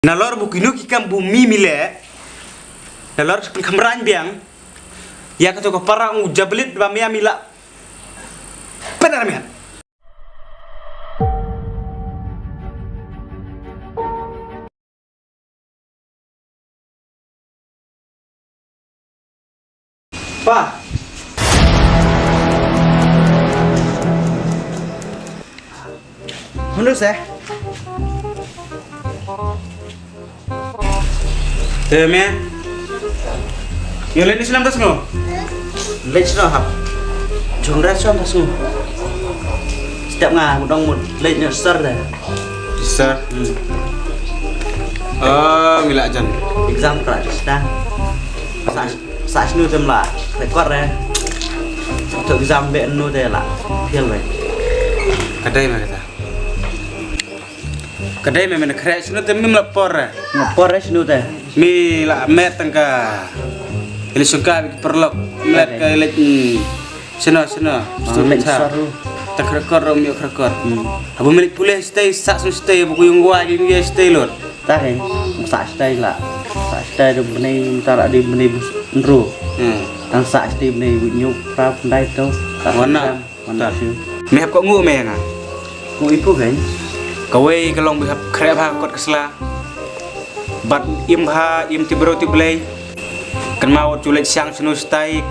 Nalor bukino kikam bumi mile. Nalor kamran biang. Ya kata ko para jablit ba mia mila. Benar mia. Pa. Menurut saya. Mia. Yo lain Islam tas ngo. Lên cho học chúng ra cho nó xuống step ngà một đồng một lên nó sơ rồi Besar. Oh, mila jan. exam cả ta sai nu tem là phải quát ra thực exam viện nu thế là thiên vậy Kadai mah kata. Kadai mah mana kira sunu temi melapor. mà quát ra nu thế Mi la met tangka. Ili suka perlok met ka ili seno. lên sơ Tak rekor rom yo rekor. Abu milik pulih stay sak sun stay buku yung gua gi stay lor. ta cái sai đây là sai đây rồi bên này ta đã đi bên này rồi đang sai đây bên này bị nhục ra bên đây đâu Warna. warna siêu Me hap ko ngu me nga. ngồi phút cái Kawai kalong bihap krep ha kot kesla. Bat im tibro tiblay. Kan mau culit siang sunu stay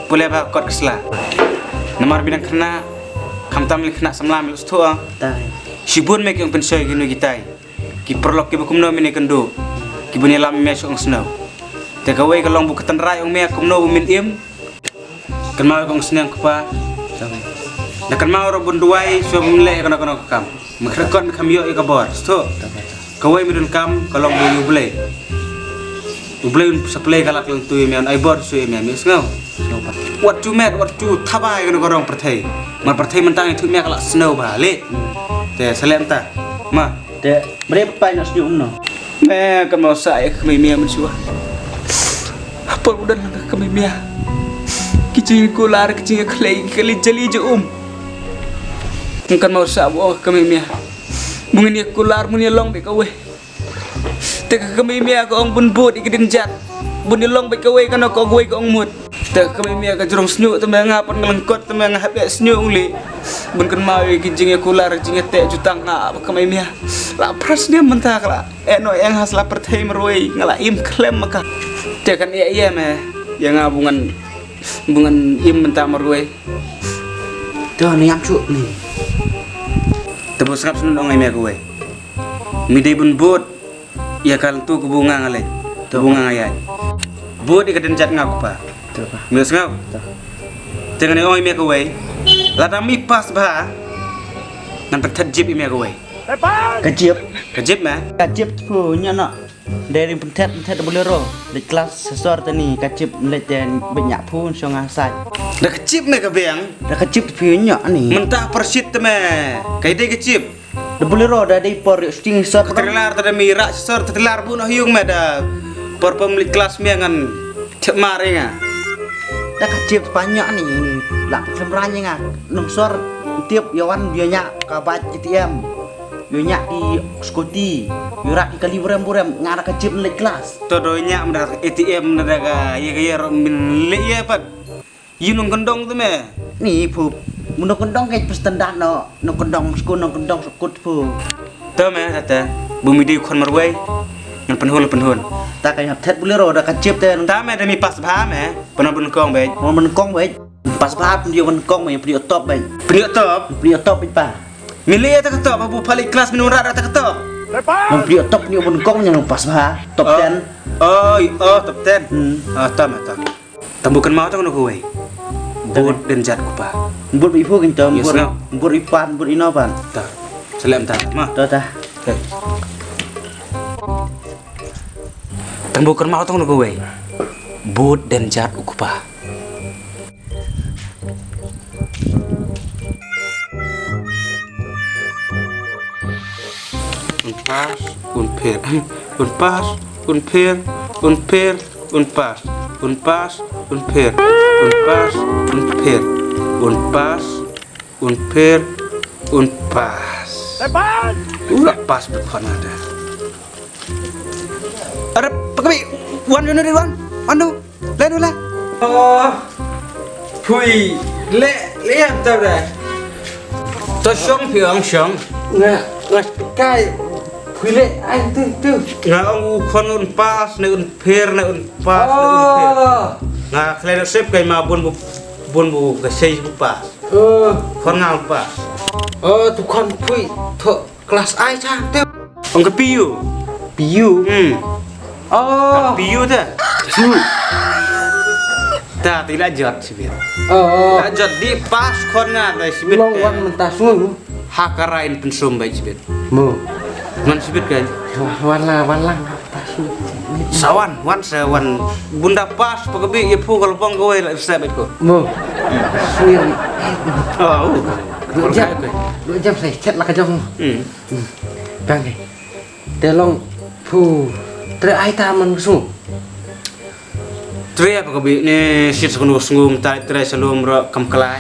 pulih ha kot kesla. Namar binang kena kam tamlik kena samlam lu stua. ta Sibun mek yang pensoy ginu gitai. Ki perlok ki bukumno mini kendo. Ki bunyi lam me sok snow. Te kawai kalong bu ketan rai ong me kumno min im. Kan mau kong senang kepa. Dah kan mau robun duai so mle kana kam. Makrekon kam yo e kabor. Sto. Kawai midun kam kalong bu yublay. Ublay un supply kalak lang tu mian ai bor su mian mi snow. What you met what you thabai kana korong perthai. Mar perthai mentang thu me kalak snow ba le. Te salem ta. Ma. để bên bay nó siêu nó Me kan mau sai kami mia mensua. Apa udan kami mia. Kicing kular kicing klei kali jali je Kan mau sa bo kami mia. Mungkin ya kular mun ya long be kawe. Te kami mia ko ong bun bot ikidin jat. Bun ya long be kawe kan ko kawe ko ong mut. Te kami mia ka jurong snyu te ngapan ngelengkot te ngahap ya snyu ungli. Bun kan mau kicing kular kicing te jutang ha kami mia. La pras dia mentah kala eno yang hasla perthai meroi ngala im klem maka dia kan iya me yang bungan im mentah meroi tuh nih yang cuk nih tebus ngap sunun ongai me kowe midai bun bot ya kal tu ke bunga ngale tu bunga ngayai bot ikaden jat ngap pa tuh pak mius ngap jangan ongai me kowe ladang mi pas ba nan perthat jip me kowe kejip mah kacip punya no dari pentet bolero di kelas sesor tani kacip melihat banyak pun so ngasai dah kecip me kebeang dah kacip punya nih mentah persit me kai de kecip di bolero dah di por sting sor telar tada mirak sor telar bu noh yung me da por pemilik kelas me ngan cek maringa dah kacip banyak nih lah sebenarnya nggak nungsor tiap yawan bianya kabat GTM Yonya di Scotty, yurak di kali buram ngara kecip lek kelas. todonya mendak ATM mendaga ya kaya min le ya pat yunung kendong tu me Nih pu, munok kendong kayak standar no kendong skut pu. tu me kata bumi di kon marwai ngan penhun Tak kayak tet bolero dah kecip ten. ta me demi pas bha me penon kong be Mau menkong baik. Pas bahap dia menkong baik pria top baik. peniuk top Pria top baik pa. milih ta ketop abu palik kelas minurat ta ketop Mau pria top dia menkong yang pas bah top 10. oh top 10 tam tambukan mau ta ngono kowe bot dan jat ku pa Bur ibu kita Yes, no. bur ipan bur inopan. ta selem ta ma Tuh tah. tambukan mau ta ngono kowe bot dan jat ku pa pas unper unpas unper unper unpas unpas unper unpas unper unpas unper unpas ulah pas berkona dah Ada pakabi wan yo ni wan. Anu, le lah. Phui lệ liam tao đây To syong piang syong. nè nè cái phui lệ anh tư Nga ang ukon un pas na un per na un pas na un per. Nga klena sep kay ma bun bu ka sei bu pas. Kon nga un pas. tụi con phui thợ class ai cha tư Ang ka piu. piu Piu ta. Ta tidak jot sibit. Tak jot di pas kon nga dai sibit. long wan mình ta xuống Hakarain pensum baik sibit. mơ Man sibit kan. wan lang ta xuống Wan sawan bunda pas pagabi ipu kalau pong gawe la sabit ko. mơ xuyên Oh. đuổi jam say chết là cái trong Hmm. bang này để long phu tre ai ta mình xuống Tre pagabi ni sit sakunu sungum ta tre salum ro kam kalai.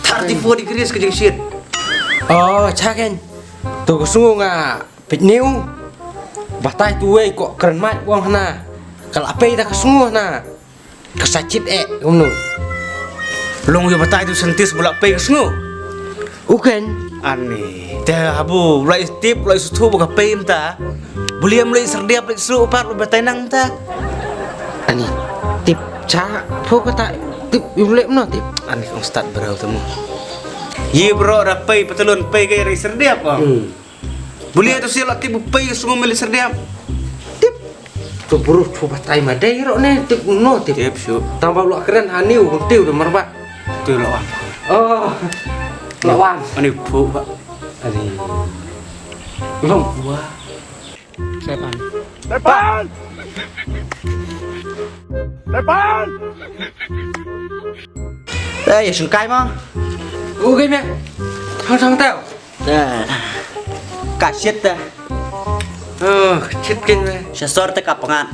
34 degrees ke jeng sit. cha khen tôi có xuống bịt níu bắt tay tôi có cần mãi quăng hana kalau apa ita ke semua na kesacit kamu nu Long yo batai tu sentis bolak pe kesngu. uken Ani. Teh habu lai tip lai sutu boka pe ta. Buliam lai serdiap lai su par lai batai nang ta. ani tip cha phu kata tip yulem no tip Ani kong start berau temu. Ye bro rapai petelun pe ke lai serdiap kong. Bulia tu sila tip pe sungu meli serdiap. tip tu buruk tu batai madai ro ne tip no tip Tip su. tambah lu keren haniu kuntiu tu marba Tu lawan. lawan Ani pu pak. ani long wah Sepan. Depan! Depan! Đây sừng cay mà. uken mẹ thang tao Nah. Kasit ta. chết kinh mẹ Sa sorte kapangan.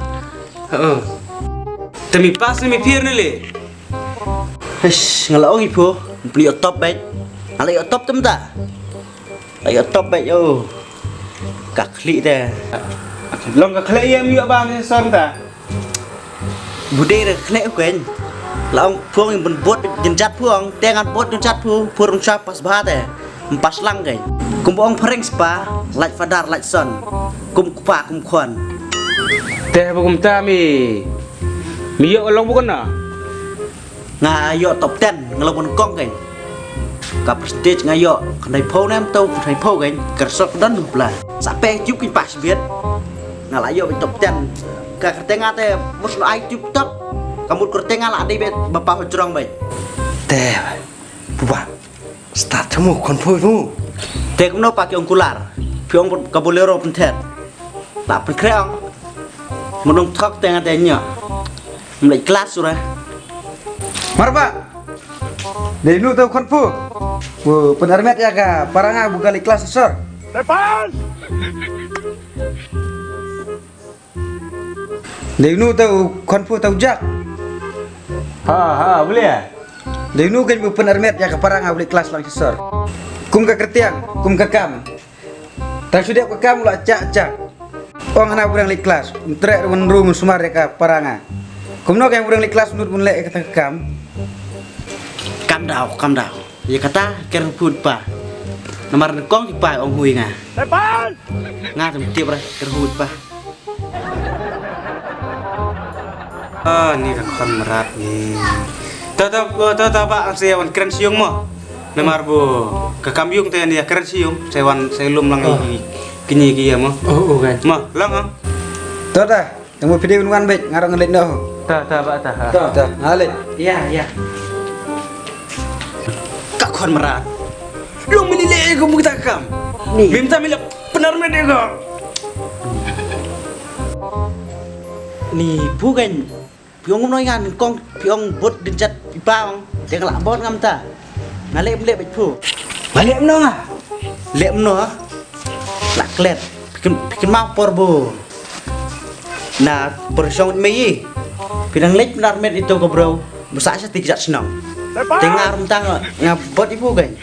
Temi pas ni mi pir ni le. His ngalaong ipo. Beli top bet. Alay top tem ta. Ay top bet yo. Kakli ta. Long ka khle yam yo bang ni son ta. Bude re khle kuen. Laong phuong yang bot jenjat phuong, tengan bot jenjat phuong chap pas bahat pas lang kai. Kum bong prank spa, like fadar like son. Kum kupa kum khon. Teh bagum ta mi. Mi yo long bukan na. Nga yo top 10 ngalong bon kong kai. Ka prestige nga yo kanai phau nam tau kanai phau kai. Kersok dan bla. Sa peng chup kin pas biet. Nga la yo top 10. Ka kertenga te bos lo ai chup top. Kamu kertenga la di bet bapa hojrong bai. teh buat start kamu konvoy mu Tek no pakai ongkular. Piong kabulero pentet. Tak perkreong. Menung tok tengah tenya. Mulai kelas surah. Marba. Dari nu tahu konfu. Penarmet ya ka paranga bugali kelas sor. Depan! Dari nu tahu konfu tahu jak. Boleh ya? Dari nu kan penarmet ya ka paranga bugali kelas lang sor. Kum ka kertiang, kum ka kam. Tak sudah ka kam la cak. Ong ana burang li kelas. Untrek wen rum sumar ya ka paranga. Kum no ka burang li kelas nut mun le ka kam. Kam dau. Ya kata ker put pa. Nomor kong di pa ong hui nga. Depan! Nga tem tiap ra ker hut pa. Ni kan merat ni. Tetap pak sewan keren siung mo. Lemar bu ke kambyung teh ni keren siung. Sewan selum lang kini kia mo. uken Mo lang ang. Tahu dah. Yang mau video nuan baik ngarang ngelit dah. Ta pak ta. Dah, ngalit. ya Kak kon merat. Long menilai ko kita kam. Ni. Minta mila benar mede ko. Ni bukan. Piong nói ngan kong piong bot jenjat ipa ong. Teng la bot ngam ta. Ngalek lek bet phu. Balik no ah. Lek no. La klet. Pikin mau porbo. Nah, persong mei. Pinang lek benar met itu ko bro. Besar sa tidak senang. Depan! Tengah rentang ngabot ibu kan.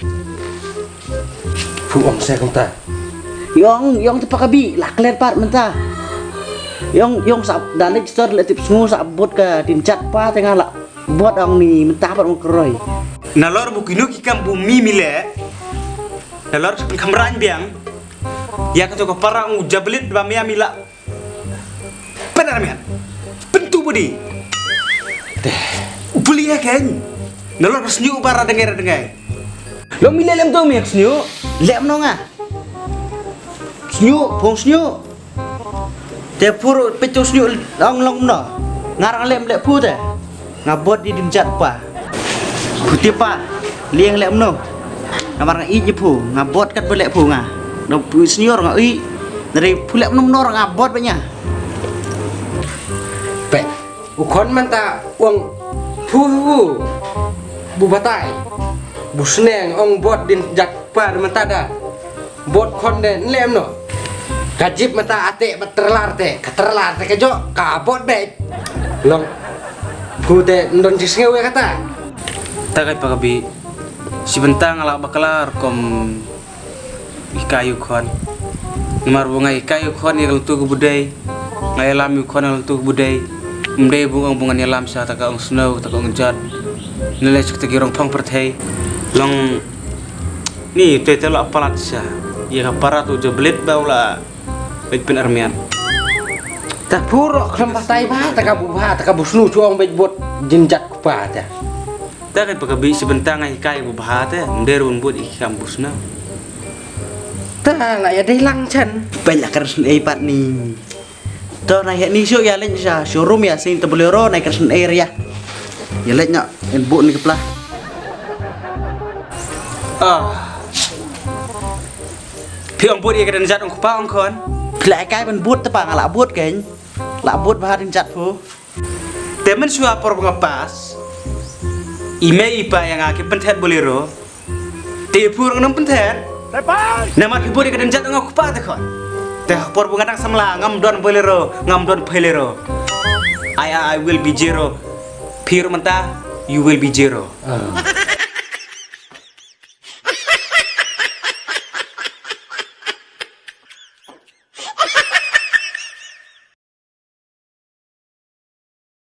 phụ ông xe không ta Yong tu pakabi la klet pat menta. Yong sap dalik sor le tip sungu sap bot ka tincat pa tengah la bot ang ni mentah bar mengkeroi. Nalor bukino ki kam bumi mile. Nalor sepen kamran biang. Ya ka joko parang jablit ba mia mila. Benar mian. Pentu budi. Beli ya kan. Nalor kesnyu para dengar. Lo mile lem tu mi kesnyu. Lem no nga. Snyu, pong snyu. Te pur pecu snyu long no. Ngarang lem le pu te. Ngabot di dincat pa. Putih pa. Liang lem no. Ngamar nga i pu, ngabot kat belek pu nga. No pu snyu nga i. Dari pulek nom nor ngabot banyak. Pe, ukon man ta uang pu bu batai. Bu seneng ong bot din jak par man ta da. Bot kon den lem no. Kajib mata ate terlar te kejo kabot be. Long ku te ndon cisngewe kata. Tagai pagabi. Si bentang ala bakalar kom ikayu kon. Namar bunga ikayu kon yang tu budai. Ngai lam kon yang tu budai. Mdai bunga lam sa taka ong snow taka ong jat. Nilai cek tegirong pang pertai. Long ni tetelo apalat sa. Ya kapara tu jeblit baula. Baik benar mian. Tak puro krempah tai ba tak bu snu chuang bet bot jinjat kupa ta. Tagai pagabi si bentang ngai ikayu bahate. Mderun bot ikam busna. Ta la ya dei lang chan. Banyak kersen pat ni. To na ni syuk ya len sa showroom ya sing tebelero na kersen area. Ya len nya en bu ni keplah. Piang bot ia kedan jat ong kupa ong kon. Lại cái bên bút tepang ala bút keng. La bút bahar dincat pu. Temen suap por pengepas. Ime ipa yang aki pentet bolero. Tepur ngam pentet. Depan! Nama ki bodi kedan jat ong kupa te kon. Teh por bunga nang samla ngam don bolero, ngam don pelero. I will be zero. Pir menta, you will be zero.